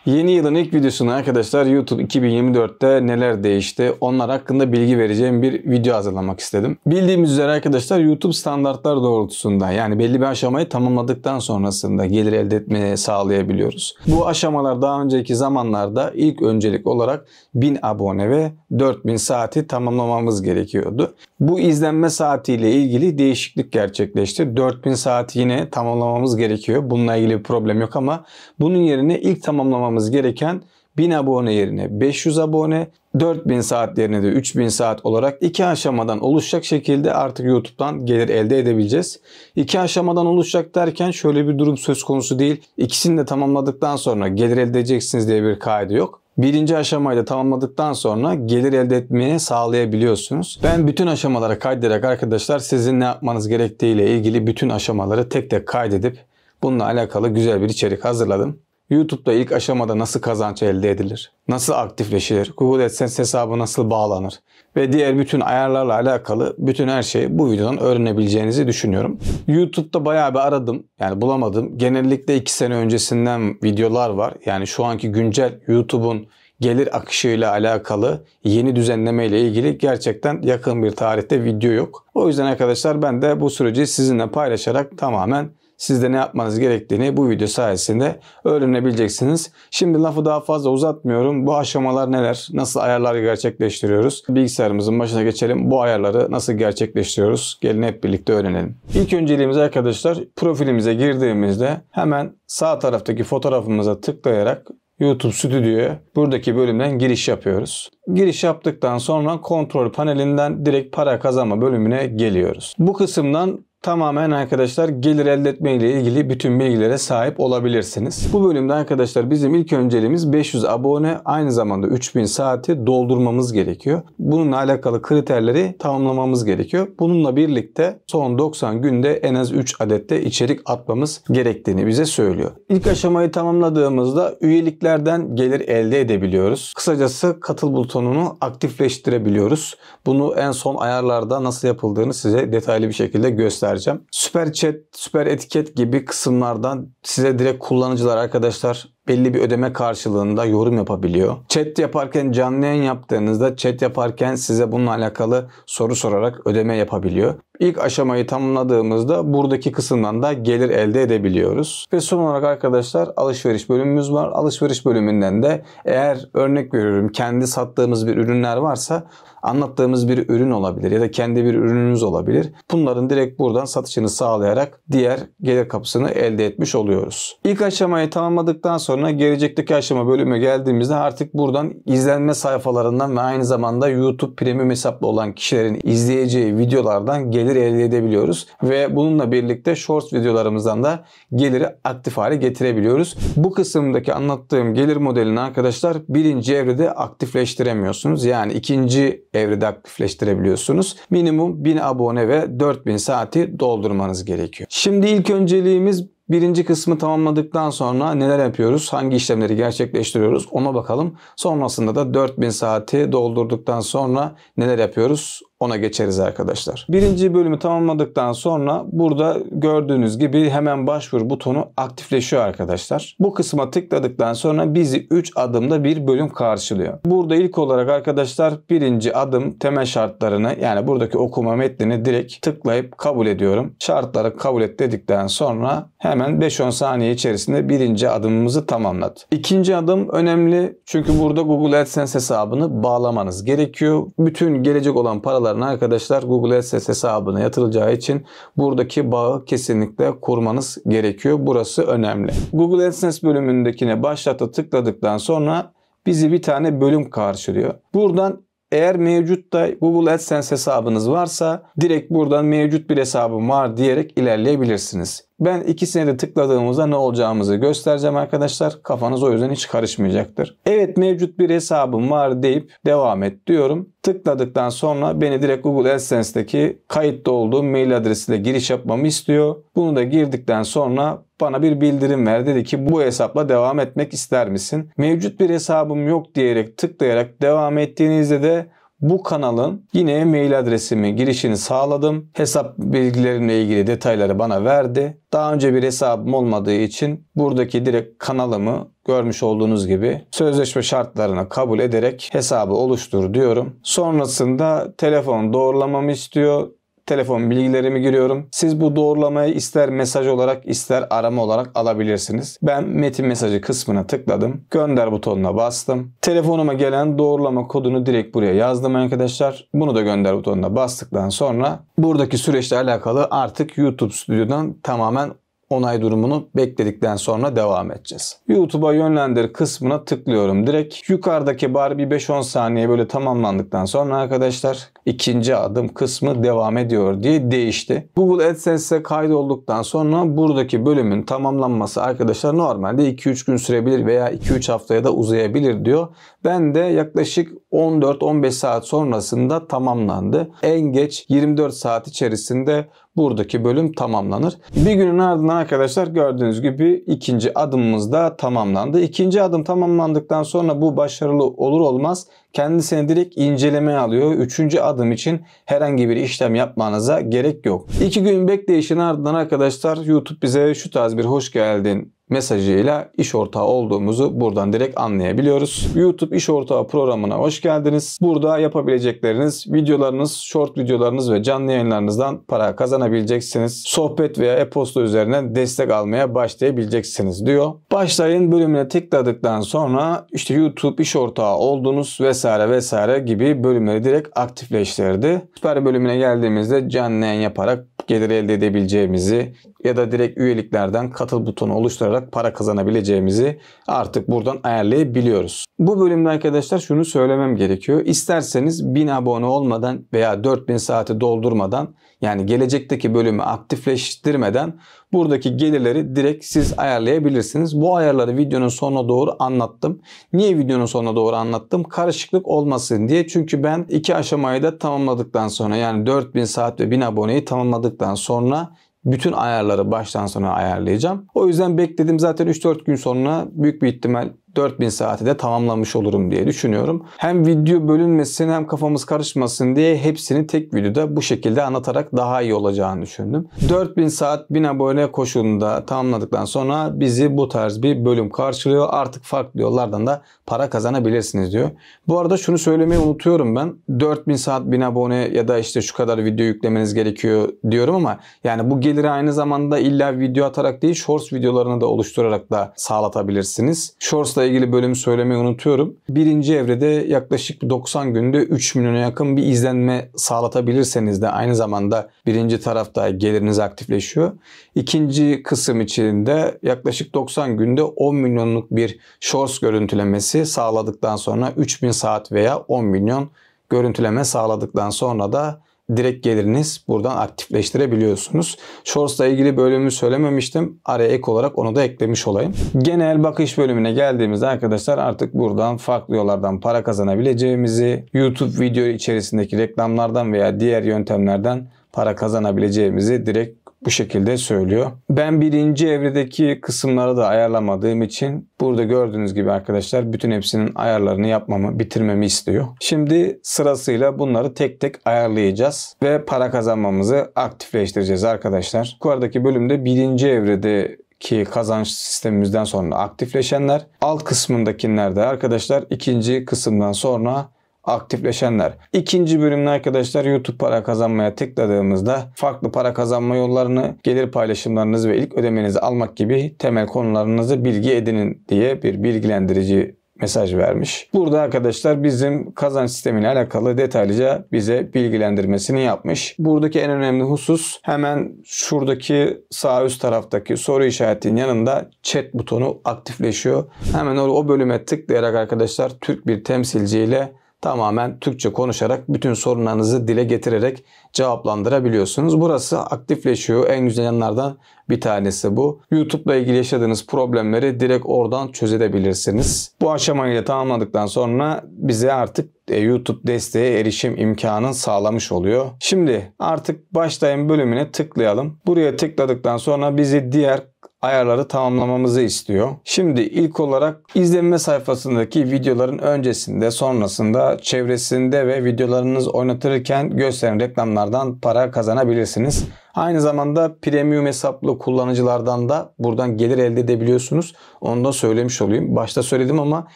Yeni yılın ilk videosunda arkadaşlar YouTube 2024'te neler değişti onlar hakkında bilgi vereceğim bir video hazırlamak istedim. Bildiğimiz üzere arkadaşlar YouTube standartlar doğrultusunda yani belli bir aşamayı tamamladıktan sonrasında gelir elde etmeyi sağlayabiliyoruz. Bu aşamalar daha önceki zamanlarda ilk öncelik olarak 1000 abone ve 4000 saati tamamlamamız gerekiyordu. Bu izlenme saatiyle ilgili değişiklik gerçekleşti. 4000 saati yine tamamlamamız gerekiyor. Bununla ilgili bir problem yok ama bunun yerine ilk tamamlamamız gereken 1000 abone yerine 500 abone, 4000 saat yerine de 3000 saat olarak iki aşamadan oluşacak şekilde artık YouTube'dan gelir elde edebileceğiz. İki aşamadan oluşacak derken şöyle bir durum söz konusu değil. İkisini de tamamladıktan sonra gelir elde edeceksiniz diye bir kaydı yok. Birinci aşamayı da tamamladıktan sonra gelir elde etmeye sağlayabiliyorsunuz. Ben bütün aşamaları kaydederek arkadaşlar sizin ne yapmanız gerektiğiyle ilgili bütün aşamaları tek tek kaydedip bununla alakalı güzel bir içerik hazırladım. YouTube'da ilk aşamada nasıl kazanç elde edilir, nasıl aktifleşilir, Google AdSense hesabı nasıl bağlanır ve diğer bütün ayarlarla alakalı bütün her şeyi bu videodan öğrenebileceğinizi düşünüyorum. YouTube'da bayağı bir aradım, yani bulamadım. Genellikle 2 sene öncesinden videolar var. Yani şu anki güncel YouTube'un gelir akışıyla alakalı yeni düzenleme ile ilgili gerçekten yakın bir tarihte video yok. O yüzden arkadaşlar ben de bu süreci sizinle paylaşarak tamamen sizde ne yapmanız gerektiğini bu video sayesinde öğrenebileceksiniz. Şimdi lafı daha fazla uzatmıyorum. Bu aşamalar neler? Nasıl ayarlar gerçekleştiriyoruz? Bilgisayarımızın başına geçelim. Bu ayarları nasıl gerçekleştiriyoruz? Gelin hep birlikte öğrenelim. İlk önceliğimiz arkadaşlar profilimize girdiğimizde hemen sağ taraftaki fotoğrafımıza tıklayarak YouTube Stüdyo'ya buradaki bölümden giriş yapıyoruz. Giriş yaptıktan sonra kontrol panelinden direkt para kazanma bölümüne geliyoruz. Bu kısımdan tamamen arkadaşlar gelir elde etme ile ilgili bütün bilgilere sahip olabilirsiniz. Bu bölümde arkadaşlar bizim ilk önceliğimiz 500 abone, aynı zamanda 3000 saati doldurmamız gerekiyor. Bununla alakalı kriterleri tamamlamamız gerekiyor. Bununla birlikte son 90 günde en az 3 adette içerik atmamız gerektiğini bize söylüyor. İlk aşamayı tamamladığımızda üyeliklerden gelir elde edebiliyoruz. Kısacası katıl butonunu aktifleştirebiliyoruz. Bunu en son ayarlarda nasıl yapıldığını size detaylı bir şekilde göstereceğim. Süper chat, süper etiket gibi kısımlardan size direkt kullanıcılar arkadaşlar belli bir ödeme karşılığında yorum yapabiliyor. Chat yaparken, canlı yayın yaptığınızda chat yaparken size bununla alakalı soru sorarak ödeme yapabiliyor. İlk aşamayı tamamladığımızda buradaki kısımdan da gelir elde edebiliyoruz. Ve son olarak arkadaşlar alışveriş bölümümüz var. Alışveriş bölümünden de eğer örnek veriyorum kendi sattığımız bir ürünler varsa anlattığımız bir ürün olabilir ya da kendi bir ürününüz olabilir. Bunların direkt buradan satışını sağlayarak diğer gelir kapısını elde etmiş oluyoruz. İlk aşamayı tamamladıktan sonra gelecekteki aşama bölümüne geldiğimizde artık buradan izlenme sayfalarından ve aynı zamanda YouTube Premium hesaplı olan kişilerin izleyeceği videolardan gelir elde edebiliyoruz. Ve bununla birlikte Shorts videolarımızdan da geliri aktif hale getirebiliyoruz. Bu kısımdaki anlattığım gelir modelini arkadaşlar birinci evrede aktifleştiremiyorsunuz. Yani ikinci evrede aktifleştirebiliyorsunuz. Minimum 1000 abone ve 4000 saati doldurmanız gerekiyor. Şimdi ilk önceliğimiz birinci kısmı tamamladıktan sonra neler yapıyoruz? Hangi işlemleri gerçekleştiriyoruz? Ona bakalım. Sonrasında da 4000 saati doldurduktan sonra neler yapıyoruz? Ona geçeriz arkadaşlar. Birinci bölümü tamamladıktan sonra burada gördüğünüz gibi hemen başvur butonu aktifleşiyor arkadaşlar. Bu kısma tıkladıktan sonra bizi 3 adımda bir bölüm karşılıyor. Burada ilk olarak arkadaşlar birinci adım temel şartlarını yani buradaki okuma metnini direkt tıklayıp kabul ediyorum. Şartları kabul et dedikten sonra hemen 5-10 saniye içerisinde birinci adımımızı tamamladı. İkinci adım önemli çünkü burada Google AdSense hesabını bağlamanız gerekiyor. Bütün gelecek olan paralar arkadaşlar Google AdSense hesabına yatırılacağı için buradaki bağı kesinlikle kurmanız gerekiyor. Burası önemli. Google AdSense bölümündekine başlata tıkladıktan sonra bizi bir tane bölüm karşılıyor. Buradan eğer mevcut da Google AdSense hesabınız varsa direkt buradan mevcut bir hesabım var diyerek ilerleyebilirsiniz. Ben ikisine de tıkladığımızda ne olacağımızı göstereceğim arkadaşlar. Kafanız o yüzden hiç karışmayacaktır. Evet mevcut bir hesabım var deyip devam et diyorum. Tıkladıktan sonra beni direkt Google AdSense'deki kayıtlı olduğum mail adresiyle giriş yapmamı istiyor. Bunu da girdikten sonra bana bir bildirim ver. Dedi ki bu hesapla devam etmek ister misin? Mevcut bir hesabım yok diyerek tıklayarak devam ettiğinizde de bu kanalın yine mail adresimi girişini sağladım. Hesap bilgilerimle ilgili detayları bana verdi. Daha önce bir hesabım olmadığı için buradaki direkt kanalımı görmüş olduğunuz gibi sözleşme şartlarına kabul ederek hesabı oluştur diyorum. Sonrasında telefon doğrulamamı istiyor. Telefon bilgilerimi giriyorum. Siz bu doğrulamayı ister mesaj olarak ister arama olarak alabilirsiniz. Ben metin mesajı kısmına tıkladım. Gönder butonuna bastım. Telefonuma gelen doğrulama kodunu direkt buraya yazdım arkadaşlar. Bunu da gönder butonuna bastıktan sonra buradaki süreçle alakalı artık YouTube Studio'dan tamamen onay durumunu bekledikten sonra devam edeceğiz. YouTube'a yönlendir kısmına tıklıyorum. Direkt yukarıdaki bar bir 5-10 saniye böyle tamamlandıktan sonra arkadaşlar ikinci adım kısmı devam ediyor diye değişti. Google AdSense'e kaydolduktan sonra buradaki bölümün tamamlanması arkadaşlar normalde 2-3 gün sürebilir veya 2-3 haftaya da uzayabilir diyor. Ben de yaklaşık 14-15 saat sonrasında tamamlandı. En geç 24 saat içerisinde buradaki bölüm tamamlanır. Bir günün ardından arkadaşlar gördüğünüz gibi ikinci adımımız da tamamlandı. İkinci adım tamamlandıktan sonra bu başarılı olur olmaz kendisini direkt incelemeye alıyor. Üçüncü adım için herhangi bir işlem yapmanıza gerek yok. 2 gün bekleyişin ardından arkadaşlar YouTube bize şu tarz bir hoş geldin mesajıyla iş ortağı olduğumuzu buradan direkt anlayabiliyoruz. YouTube iş ortağı programına hoş geldiniz. Burada yapabilecekleriniz videolarınız, short videolarınız ve canlı yayınlarınızdan para kazanabileceksiniz. Sohbet veya e-posta üzerinden destek almaya başlayabileceksiniz diyor. Başlayın bölümüne tıkladıktan sonra işte YouTube iş ortağı oldunuz vesaire vesaire gibi bölümleri direkt aktifleştirdi. Süper bölümüne geldiğimizde canlı yayın yaparak gelir elde edebileceğimizi ya da direkt üyeliklerden katıl butonu oluşturarak para kazanabileceğimizi artık buradan ayarlayabiliyoruz. Bu bölümde arkadaşlar şunu söylemem gerekiyor. İsterseniz 1000 abone olmadan veya 4000 saati doldurmadan yani gelecekteki bölümü aktifleştirmeden buradaki gelirleri direkt siz ayarlayabilirsiniz. Bu ayarları videonun sonuna doğru anlattım. Niye videonun sonuna doğru anlattım? Karışıklık olmasın diye. Çünkü ben 2 aşamayı da tamamladıktan sonra yani 4000 saat ve 1000 aboneyi tamamladıktan sonra bütün ayarları baştan sona ayarlayacağım. O yüzden bekledim zaten 3-4 gün sonra büyük bir ihtimal 4000 saati de tamamlamış olurum diye düşünüyorum. Hem video bölünmesin hem kafamız karışmasın diye hepsini tek videoda bu şekilde anlatarak daha iyi olacağını düşündüm. 4000 saat 1000 abone koşulunda tamamladıktan sonra bizi bu tarz bir bölüm karşılıyor. Artık farklı yollardan da para kazanabilirsiniz diyor. Bu arada şunu söylemeyi unutuyorum ben. 4000 saat 1000 abone ya da işte şu kadar video yüklemeniz gerekiyor diyorum ama yani bu geliri aynı zamanda illa video atarak değil shorts videolarını da oluşturarak da sağlatabilirsiniz. Shorts'la ilgili bölümü söylemeyi unutuyorum. Birinci evrede yaklaşık 90 günde 3 milyona yakın bir izlenme sağlatabilirseniz de aynı zamanda birinci tarafta geliriniz aktifleşiyor. İkinci kısım için de yaklaşık 90 günde 10 milyonluk bir shorts görüntülemesi sağladıktan sonra 3000 saat veya 10 milyon görüntüleme sağladıktan sonra da direkt geliriniz buradan aktifleştirebiliyorsunuz. Shorts'la ilgili bölümü söylememiştim. Araya ek olarak onu da eklemiş olayım. Genel bakış bölümüne geldiğimizde arkadaşlar artık buradan farklı yollardan para kazanabileceğimizi, YouTube video içerisindeki reklamlardan veya diğer yöntemlerden para kazanabileceğimizi direkt bu şekilde söylüyor. Ben birinci evredeki kısımları da ayarlamadığım için burada gördüğünüz gibi arkadaşlar bütün hepsinin ayarlarını yapmamı, bitirmemi istiyor. Şimdi sırasıyla bunları tek tek ayarlayacağız ve para kazanmamızı aktifleştireceğiz arkadaşlar. Yukarıdaki bölümde birinci evredeki kazanç sistemimizden sonra aktifleşenler, alt kısmındakiler de arkadaşlar ikinci kısımdan sonra aktifleşenler. İkinci bölümde arkadaşlar YouTube para kazanmaya tıkladığımızda farklı para kazanma yollarını, gelir paylaşımlarınızı ve ilk ödemenizi almak gibi temel konularınızı bilgi edinin diye bir bilgilendirici mesaj vermiş. Burada arkadaşlar bizim kazanç sistemiyle alakalı detaylıca bize bilgilendirmesini yapmış. Buradaki en önemli husus hemen şuradaki sağ üst taraftaki soru işaretinin yanında chat butonu aktifleşiyor. Hemen o bölüme tıklayarak arkadaşlar Türk bir temsilciyle tamamen Türkçe konuşarak bütün sorunlarınızı dile getirerek cevaplandırabiliyorsunuz. Burası aktifleşiyor. En güzel yanlardan bir tanesi bu. YouTube'la ilgili yaşadığınız problemleri direkt oradan çözebilirsiniz. Bu aşamayı da tamamladıktan sonra bize artık YouTube desteğe erişim imkanı sağlamış oluyor. Şimdi artık başlayın bölümüne tıklayalım. Buraya tıkladıktan sonra bizi diğer ayarları tamamlamamızı istiyor. Şimdi ilk olarak izlenme sayfasındaki videoların öncesinde, sonrasında, çevresinde ve videolarınız oynatırken gösteren reklamlardan para kazanabilirsiniz. Aynı zamanda premium hesaplı kullanıcılardan da buradan gelir elde edebiliyorsunuz. Onu da söylemiş olayım. Başta söyledim ama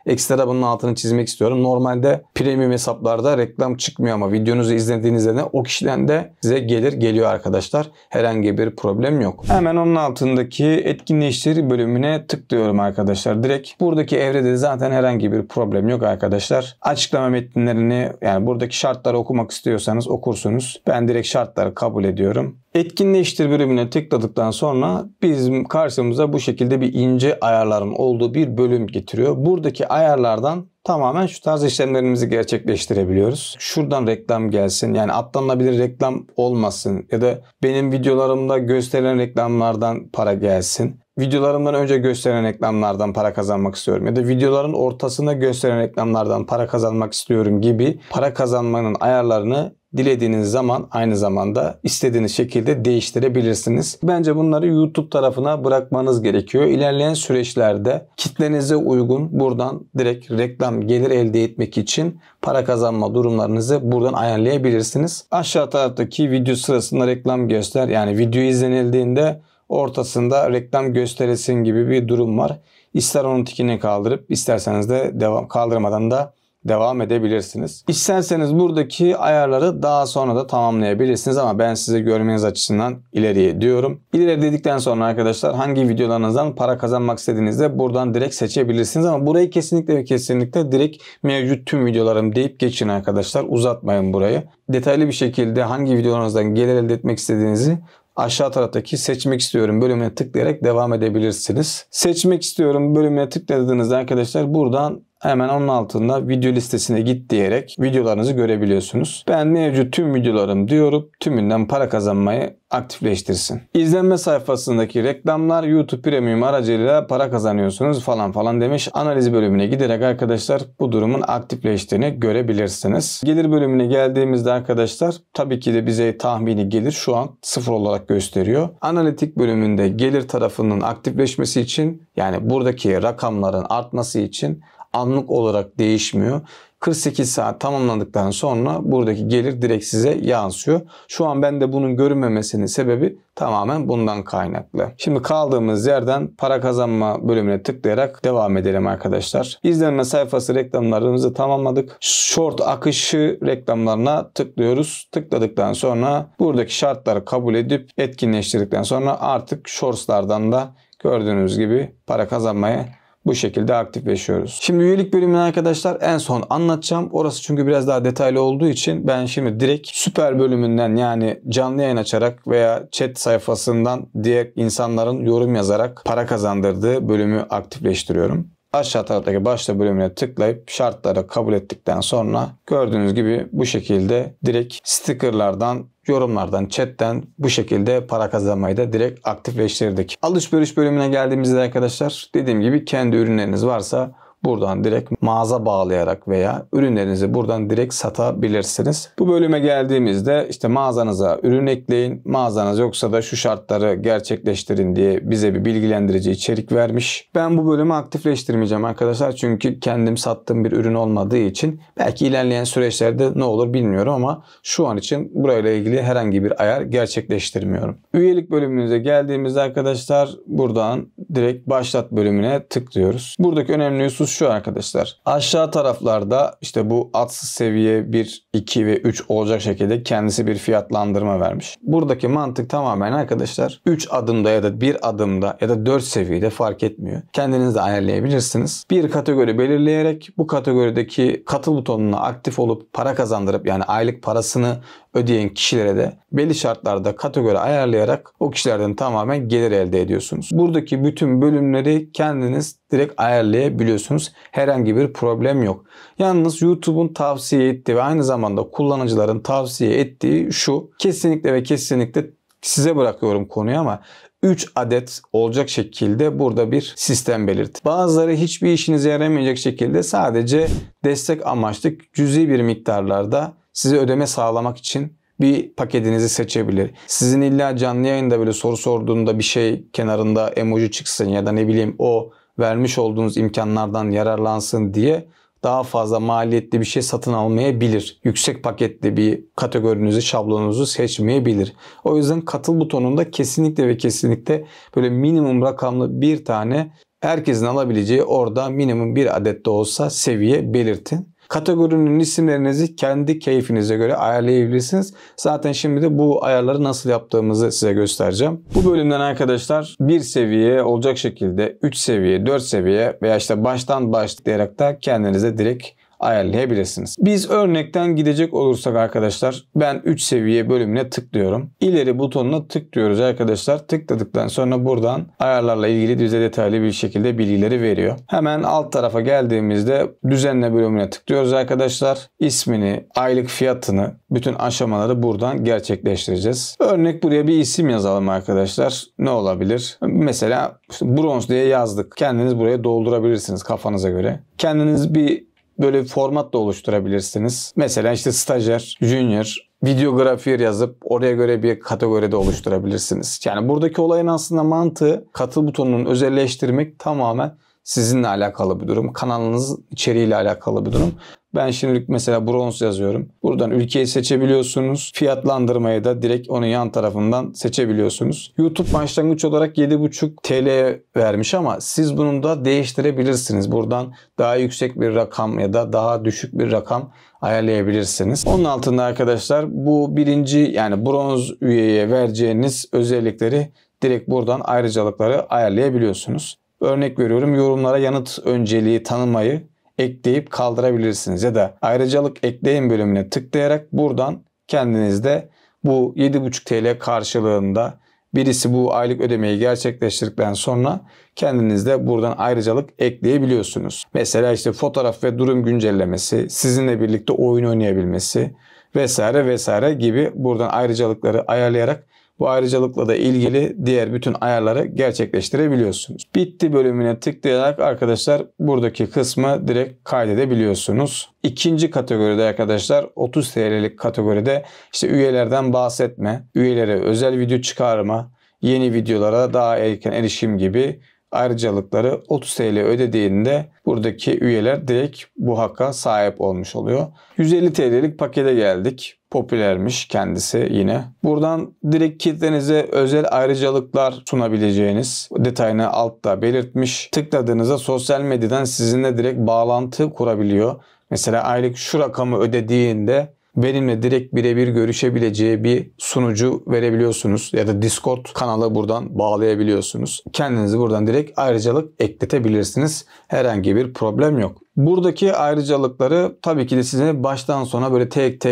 ekstra bunun altını çizmek istiyorum. Normalde premium hesaplarda reklam çıkmıyor ama videonuzu izlediğinizde de o kişiden de size gelir geliyor arkadaşlar. Herhangi bir problem yok. Hemen onun altındaki etkinleştir bölümüne tıklıyorum arkadaşlar. Direkt buradaki evrede zaten herhangi bir problem yok arkadaşlar. Açıklama metinlerini, yani buradaki şartları okumak istiyorsanız okursunuz. Ben direkt şartları kabul ediyorum. Etkinleştir bölümüne tıkladıktan sonra bizim karşımıza bu şekilde bir ince ayarların olduğu bir bölüm getiriyor. Buradaki ayarlardan tamamen şu tarz işlemlerimizi gerçekleştirebiliyoruz. Şuradan reklam gelsin, yani atlanabilir reklam olmasın ya da benim videolarımda gösterilen reklamlardan para gelsin. Videolarımdan önce gösteren reklamlardan para kazanmak istiyorum ya da videoların ortasında gösteren reklamlardan para kazanmak istiyorum gibi para kazanmanın ayarlarını dilediğiniz zaman aynı zamanda istediğiniz şekilde değiştirebilirsiniz. Bence bunları YouTube tarafına bırakmanız gerekiyor. İlerleyen süreçlerde kitlenize uygun buradan direkt reklam gelir elde etmek için para kazanma durumlarınızı buradan ayarlayabilirsiniz. Aşağı taraftaki video sırasında reklam göster, yani video izlenildiğinde ortasında reklam gösterilsin gibi bir durum var. İster onun tikini kaldırıp isterseniz de kaldırmadan da devam edebilirsiniz. İsterseniz buradaki ayarları daha sonra da tamamlayabilirsiniz ama ben size görmeniz açısından ileriye diyorum. İleri dedikten sonra arkadaşlar hangi videolarınızdan para kazanmak istediğinizde buradan direkt seçebilirsiniz ama burayı kesinlikle ve kesinlikle direkt mevcut tüm videolarım deyip geçin arkadaşlar. Uzatmayın burayı. Detaylı bir şekilde hangi videolarınızdan gelir elde etmek istediğinizi aşağı taraftaki seçmek istiyorum bölümüne tıklayarak devam edebilirsiniz. Seçmek istiyorum bölümüne tıkladığınızda arkadaşlar buradan hemen onun altında video listesine git diyerek videolarınızı görebiliyorsunuz. Ben mevcut tüm videolarım diyorum. Tümünden para kazanmayı aktifleştirsin. İzlenme sayfasındaki reklamlar YouTube Premium aracılığıyla para kazanıyorsunuz falan falan demiş. Analiz bölümüne giderek arkadaşlar bu durumun aktifleştiğini görebilirsiniz. Gelir bölümüne geldiğimizde arkadaşlar tabii ki de bize tahmini gelir şu an 0 olarak gösteriyor. Analitik bölümünde gelir tarafının aktifleşmesi için, yani buradaki rakamların artması için anlık olarak değişmiyor. 48 saat tamamlandıktan sonra buradaki gelir direkt size yansıyor. Şu an bende bunun görünmemesinin sebebi tamamen bundan kaynaklı. Şimdi kaldığımız yerden para kazanma bölümüne tıklayarak devam edelim arkadaşlar. İzlenme sayfası reklamlarımızı tamamladık. Short akışı reklamlarına tıklıyoruz. Tıkladıktan sonra buradaki şartları kabul edip etkinleştirdikten sonra artık shortslardan da gördüğünüz gibi para kazanmaya bu şekilde aktifleşiyoruz. Şimdi üyelik bölümünü arkadaşlar en son anlatacağım. Orası çünkü biraz daha detaylı olduğu için ben şimdi direkt süper bölümünden, yani canlı yayın açarak veya chat sayfasından diğer insanların yorum yazarak para kazandırdığı bölümü aktifleştiriyorum. Aşağı taraftaki başla bölümüne tıklayıp şartları kabul ettikten sonra gördüğünüz gibi bu şekilde direkt stickerlardan, yorumlardan, chatten bu şekilde para kazanmayı da direkt aktifleştirdik. Alışveriş bölümüne geldiğimizde arkadaşlar dediğim gibi kendi ürünleriniz varsa buradan direkt mağaza bağlayarak veya ürünlerinizi buradan direkt satabilirsiniz. Bu bölüme geldiğimizde işte mağazanıza ürün ekleyin, mağazanız yoksa da şu şartları gerçekleştirin diye bize bir bilgilendirici içerik vermiş. Ben bu bölümü aktifleştirmeyeceğim arkadaşlar çünkü kendim sattığım bir ürün olmadığı için belki ilerleyen süreçlerde ne olur bilmiyorum ama şu an için burayla ilgili herhangi bir ayar gerçekleştirmiyorum. Üyelik bölümümüze geldiğimizde arkadaşlar buradan direkt başlat bölümüne tıklıyoruz. Buradaki önemli husus şu arkadaşlar. Aşağı taraflarda işte bu adsız seviye 1, 2 ve 3 olacak şekilde kendisi bir fiyatlandırma vermiş. Buradaki mantık tamamen arkadaşlar 3 adımda ya da 1 adımda ya da 4 seviyede fark etmiyor. Kendiniz de ayarlayabilirsiniz. Bir kategori belirleyerek bu kategorideki katıl butonuna aktif olup para kazandırıp, yani aylık parasını ödeyen kişilere de belli şartlarda kategori ayarlayarak o kişilerden tamamen gelir elde ediyorsunuz. Buradaki bütün bölümleri kendiniz direkt ayarlayabiliyorsunuz. Herhangi bir problem yok. Yalnız YouTube'un tavsiye ettiği ve aynı zamanda kullanıcıların tavsiye ettiği şu: kesinlikle ve kesinlikle size bırakıyorum konuyu ama 3 adet olacak şekilde burada bir sistem belirt. Bazıları hiçbir işinize yaramayacak şekilde sadece destek amaçlı cüzi bir miktarlarda size ödeme sağlamak için bir paketinizi seçebilir. Sizin illa canlı yayında böyle soru sorduğunda bir şey kenarında emoji çıksın ya da ne bileyim o vermiş olduğunuz imkanlardan yararlansın diye daha fazla maliyetli bir şey satın almayabilir. Yüksek paketli bir kategorinizi, şablonunuzu seçmeyebilir. O yüzden katıl butonunda kesinlikle ve kesinlikle böyle minimum rakamlı bir tane herkesin alabileceği orada minimum bir adet de olsa seviye belirtin. Kategorinin isimlerinizi kendi keyfinize göre ayarlayabilirsiniz. Zaten şimdi de bu ayarları nasıl yaptığımızı size göstereceğim. Bu bölümden arkadaşlar bir seviye olacak şekilde 3 seviye, 4 seviye veya işte baştan başlayarak da kendinize direkt ayarlayabilirsiniz. Biz örnekten gidecek olursak arkadaşlar ben 3 seviye bölümüne tıklıyorum. İleri butonuna tıklıyoruz arkadaşlar. Tıkladıktan sonra buradan ayarlarla ilgili bize detaylı bir şekilde bilgileri veriyor. Hemen alt tarafa geldiğimizde düzenle bölümüne tıklıyoruz arkadaşlar. İsmini, aylık fiyatını, bütün aşamaları buradan gerçekleştireceğiz. Örnek buraya bir isim yazalım arkadaşlar. Ne olabilir? Mesela işte bronz diye yazdık. Kendiniz buraya doldurabilirsiniz kafanıza göre. Kendiniz bir böyle bir format da oluşturabilirsiniz. Mesela işte stajyer, junior, videografer yazıp oraya göre bir kategoride oluşturabilirsiniz. Yani buradaki olayın aslında mantığı katıl butonunu özelleştirmek tamamen sizinle alakalı bir durum. Kanalınız içeriğiyle alakalı bir durum. Ben şimdilik mesela bronz yazıyorum. Buradan ülkeyi seçebiliyorsunuz. Fiyatlandırmayı da direkt onun yan tarafından seçebiliyorsunuz. YouTube başlangıç olarak 7,5 TL vermiş ama siz bunu da değiştirebilirsiniz. Buradan daha yüksek bir rakam ya da daha düşük bir rakam ayarlayabilirsiniz. Onun altında arkadaşlar bu birinci yani bronz üyeye vereceğiniz özellikleri direkt buradan ayrıcalıkları ayarlayabiliyorsunuz. Örnek veriyorum yorumlara yanıt önceliği tanımayı ekleyip kaldırabilirsiniz ya da ayrıcalık ekleyin bölümüne tıklayarak buradan kendinizde bu 7,5 TL karşılığında birisi bu aylık ödemeyi gerçekleştirdikten sonra kendinizde buradan ayrıcalık ekleyebiliyorsunuz. Mesela işte fotoğraf ve durum güncellemesi, sizinle birlikte oyun oynayabilmesi vesaire vesaire gibi buradan ayrıcalıkları ayarlayarak bu ayrıcalıkla da ilgili diğer bütün ayarları gerçekleştirebiliyorsunuz. Bitti bölümüne tıklayarak arkadaşlar buradaki kısmı direkt kaydedebiliyorsunuz. İkinci kategoride arkadaşlar 30 TL'lik kategoride işte üyelerden bahsetme, üyelere özel video çıkarma, yeni videolara daha erken erişim gibi ayrıcalıkları 30 TL ödediğinde buradaki üyeler direkt bu hakka sahip olmuş oluyor. 150 TL'lik pakete geldik. Popülermiş kendisi yine. Buradan direkt kitlenize özel ayrıcalıklar sunabileceğiniz detayını altta belirtmiş. Tıkladığınızda sosyal medyadan sizinle direkt bağlantı kurabiliyor. Mesela aylık şu rakamı ödediğinde benimle direkt birebir görüşebileceği bir sunucu verebiliyorsunuz ya da Discord kanalı buradan bağlayabiliyorsunuz. Kendinizi buradan direkt ayrıcalık ekletebilirsiniz. Herhangi bir problem yok. Buradaki ayrıcalıkları tabii ki de size baştan sona böyle tek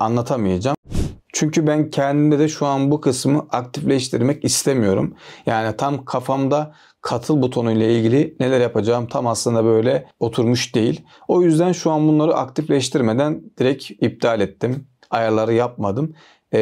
anlatamayacağım. Çünkü ben kendimde de şu an bu kısmı aktifleştirmek istemiyorum. Yani tam kafamda katıl butonu ile ilgili neler yapacağım tam aslında böyle oturmuş değil. O yüzden şu an bunları aktifleştirmeden direkt iptal ettim. Ayarları yapmadım.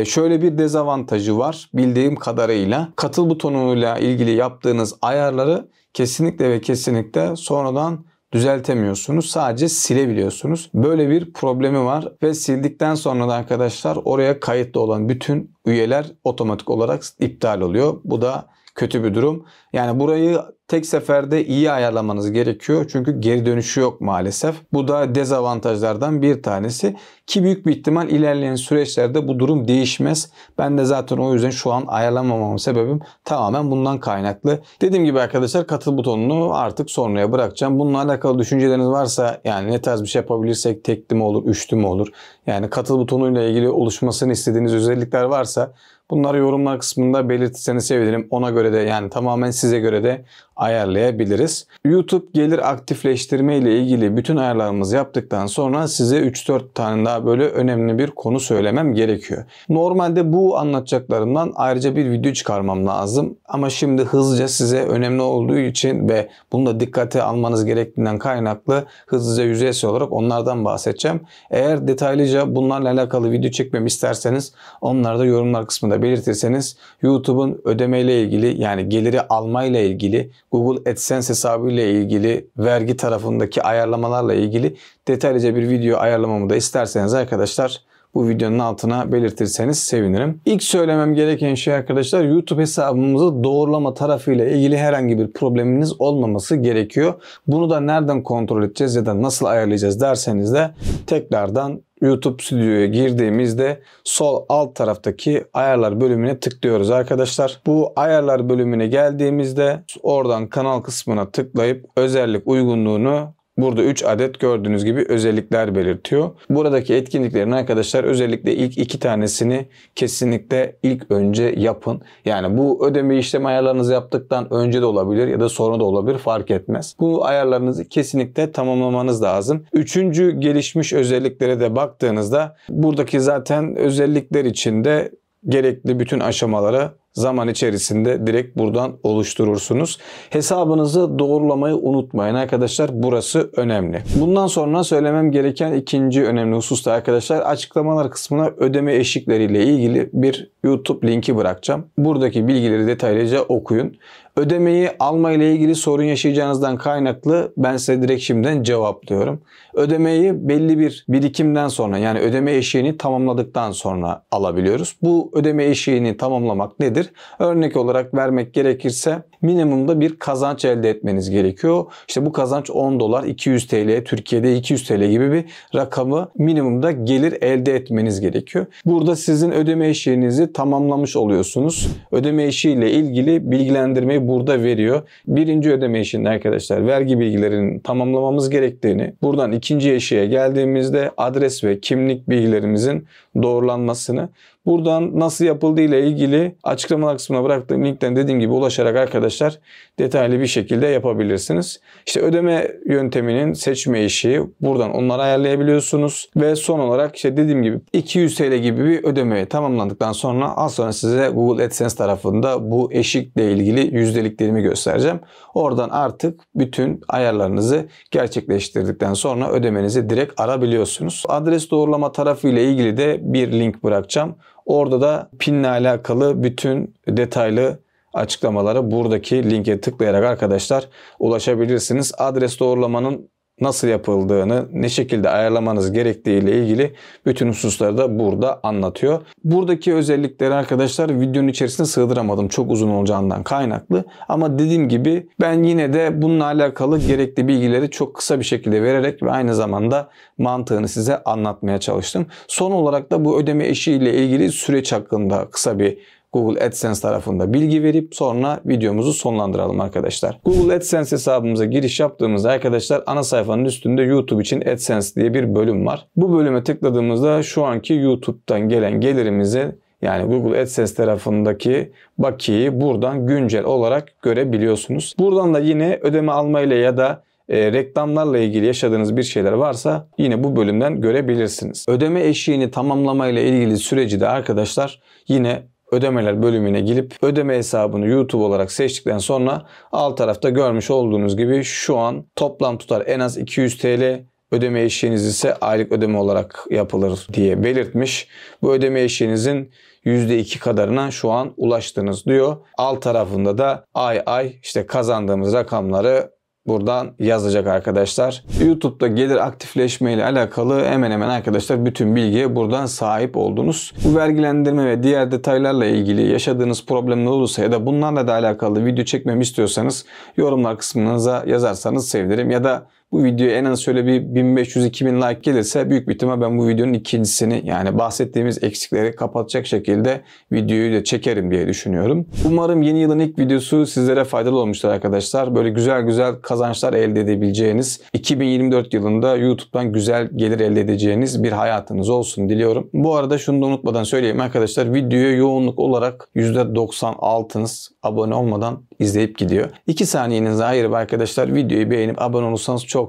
Şöyle bir dezavantajı var bildiğim kadarıyla. Katıl butonuyla ilgili yaptığınız ayarları kesinlikle ve kesinlikle sonradan düzeltemiyorsunuz. Sadece silebiliyorsunuz. Böyle bir problemi var ve sildikten sonra da arkadaşlar oraya kayıtlı olan bütün üyeler otomatik olarak iptal oluyor. Bu da kötü bir durum. Yani burayı tek seferde iyi ayarlamanız gerekiyor. Çünkü geri dönüşü yok maalesef. Bu da dezavantajlardan bir tanesi. Ki büyük bir ihtimal ilerleyen süreçlerde bu durum değişmez. Ben de zaten o yüzden şu an ayarlamamamın sebebim tamamen bundan kaynaklı. Dediğim gibi arkadaşlar katıl butonunu artık sonraya bırakacağım. Bununla alakalı düşünceleriniz varsa yani ne tarz bir şey yapabilirsek tekli mi olur, üçlü mü olur? Yani katıl butonuyla ilgili oluşmasını istediğiniz özellikler varsa bunları yorumlar kısmında belirtirseniz sevinirim. Ona göre de yani tamamen size göre de ayarlayabiliriz. YouTube gelir aktifleştirme ile ilgili bütün ayarlarımızı yaptıktan sonra size 3-4 tane daha böyle önemli bir konu söylemem gerekiyor. Normalde bu anlatacaklarımdan ayrıca bir video çıkarmam lazım. Ama şimdi hızlıca size önemli olduğu için ve bunu da dikkate almanız gerektiğinden kaynaklı hızlıca yüzeysel olarak onlardan bahsedeceğim. Eğer detaylıca bunlarla alakalı video çekmemi isterseniz onları da yorumlar kısmında belirtirseniz YouTube'un ödemeyle ilgili yani geliri almayla ilgili Google AdSense hesabı ile ilgili vergi tarafındaki ayarlamalarla ilgili detaylıca bir video ayarlamamı da isterseniz arkadaşlar bu videonun altına belirtirseniz sevinirim. İlk söylemem gereken şey arkadaşlar, YouTube hesabımızı doğrulama tarafıyla ilgili herhangi bir probleminiz olmaması gerekiyor. Bunu da nereden kontrol edeceğiz ya da nasıl ayarlayacağız derseniz de tekrardan YouTube Studio'ya girdiğimizde sol alt taraftaki ayarlar bölümüne tıklıyoruz arkadaşlar. Bu ayarlar bölümüne geldiğimizde oradan kanal kısmına tıklayıp özellik uygunluğunu, burada 3 adet gördüğünüz gibi özellikler belirtiyor. Buradaki etkinliklerin arkadaşlar özellikle ilk 2 tanesini kesinlikle ilk önce yapın. Yani bu ödeme işlem ayarlarınızı yaptıktan önce de olabilir ya da sonra da olabilir, fark etmez. Bu ayarlarınızı kesinlikle tamamlamanız lazım. 3. gelişmiş özelliklere de baktığınızda buradaki zaten özellikler içinde gerekli bütün aşamaları zaman içerisinde direkt buradan oluşturursunuz. Hesabınızı doğrulamayı unutmayın arkadaşlar. Burası önemli. Bundan sonra söylemem gereken ikinci önemli husus da arkadaşlar, açıklamalar kısmına ödeme eşikleriyle ilgili bir YouTube linki bırakacağım. Buradaki bilgileri detaylıca okuyun. Ödemeyi alma ile ilgili sorun yaşayacağınızdan kaynaklı ben size direkt şimdiden cevaplıyorum. Ödemeyi belli bir birikimden sonra, yani ödeme eşiğini tamamladıktan sonra alabiliyoruz. Bu ödeme eşiğini tamamlamak nedir? Örnek olarak vermek gerekirse minimumda bir kazanç elde etmeniz gerekiyor. İşte bu kazanç 10 dolar, 200 TL, Türkiye'de 200 TL gibi bir rakamı minimumda gelir elde etmeniz gerekiyor. Burada sizin ödeme eşiğinizi tamamlamış oluyorsunuz. Ödeme eşiği ile ilgili bilgilendirmeyi burada veriyor. Birinci ödeme eşiğinde arkadaşlar vergi bilgilerini tamamlamamız gerektiğini, buradan ikinci eşiğe geldiğimizde adres ve kimlik bilgilerimizin doğrulanmasını, buradan nasıl yapıldığı ile ilgili açıklamalar kısmına bıraktığım linkten dediğim gibi ulaşarak arkadaşlar detaylı bir şekilde yapabilirsiniz. İşte ödeme yönteminin seçme eşiği, buradan onları ayarlayabiliyorsunuz ve son olarak işte dediğim gibi 200 TL gibi bir ödeme tamamlandıktan sonra az sonra size Google AdSense tarafında bu eşikle ilgili yüzdeliklerimi göstereceğim. Oradan artık bütün ayarlarınızı gerçekleştirdikten sonra ödemenizi direkt alabiliyorsunuz. Adres doğrulama tarafı ile ilgili de bir link bırakacağım. Orada da PIN ile alakalı bütün detaylı açıklamalara buradaki linke tıklayarak arkadaşlar ulaşabilirsiniz. Adres doğrulamanın nasıl yapıldığını, ne şekilde ayarlamanız gerektiği ile ilgili bütün hususları da burada anlatıyor. Buradaki özellikleri arkadaşlar videonun içerisine sığdıramadım, çok uzun olacağından kaynaklı. Ama dediğim gibi ben yine de bununla alakalı gerekli bilgileri çok kısa bir şekilde vererek ve aynı zamanda mantığını size anlatmaya çalıştım. Son olarak da bu ödeme eşiği ile ilgili süreç hakkında kısa bir Google AdSense tarafında bilgi verip sonra videomuzu sonlandıralım arkadaşlar. Google AdSense hesabımıza giriş yaptığımızda arkadaşlar ana sayfanın üstünde YouTube için AdSense diye bir bölüm var. Bu bölüme tıkladığımızda şu anki YouTube'dan gelen gelirimizi, yani Google AdSense tarafındaki bakiyeyi buradan güncel olarak görebiliyorsunuz. Buradan da yine ödeme almayla ya da reklamlarla ilgili yaşadığınız bir şeyler varsa yine bu bölümden görebilirsiniz. Ödeme eşiğini tamamlamayla ilgili süreci de arkadaşlar yine ödemeler bölümüne gelip ödeme hesabını YouTube olarak seçtikten sonra alt tarafta görmüş olduğunuz gibi şu an toplam tutar en az 200 TL, ödeme eşiğiniz ise aylık ödeme olarak yapılır diye belirtmiş. Bu ödeme eşiğinizin %2 kadarına şu an ulaştınız diyor. Alt tarafında da ay işte kazandığımız rakamları buradan yazacak arkadaşlar. YouTube'da gelir aktifleşme ile alakalı hemen hemen arkadaşlar bütün bilgiye buradan sahip oldunuz. Bu vergilendirme ve diğer detaylarla ilgili yaşadığınız problemler olursa ya da bunlarla da alakalı video çekmemi istiyorsanız yorumlar kısmınıza yazarsanız sevinirim. Ya da bu videoya en az şöyle bir 1500-2000 like gelirse büyük bir ihtimal ben bu videonun ikincisini, yani bahsettiğimiz eksikleri kapatacak şekilde videoyu da çekerim diye düşünüyorum. Umarım yeni yılın ilk videosu sizlere faydalı olmuştur arkadaşlar. Böyle güzel kazançlar elde edebileceğiniz, 2024 yılında YouTube'dan güzel gelir elde edeceğiniz bir hayatınız olsun diliyorum. Bu arada şunu da unutmadan söyleyeyim arkadaşlar, videoya yoğunluk olarak %96'nız abone olmadan izleyip gidiyor. 2 saniyenizi ayırıp arkadaşlar videoyu beğenip abone olursanız çok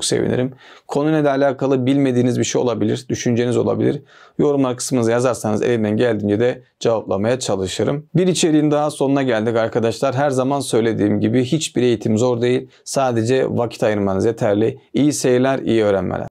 sevinirim. Konuyla da alakalı bilmediğiniz bir şey olabilir, düşünceniz olabilir. Yorumlar kısmınıza yazarsanız elimden geldiğince de cevaplamaya çalışırım. Bir içeriğin daha sonuna geldik arkadaşlar. Her zaman söylediğim gibi hiçbir eğitim zor değil. Sadece vakit ayırmanız yeterli. İyi seyirler, iyi öğrenmeler.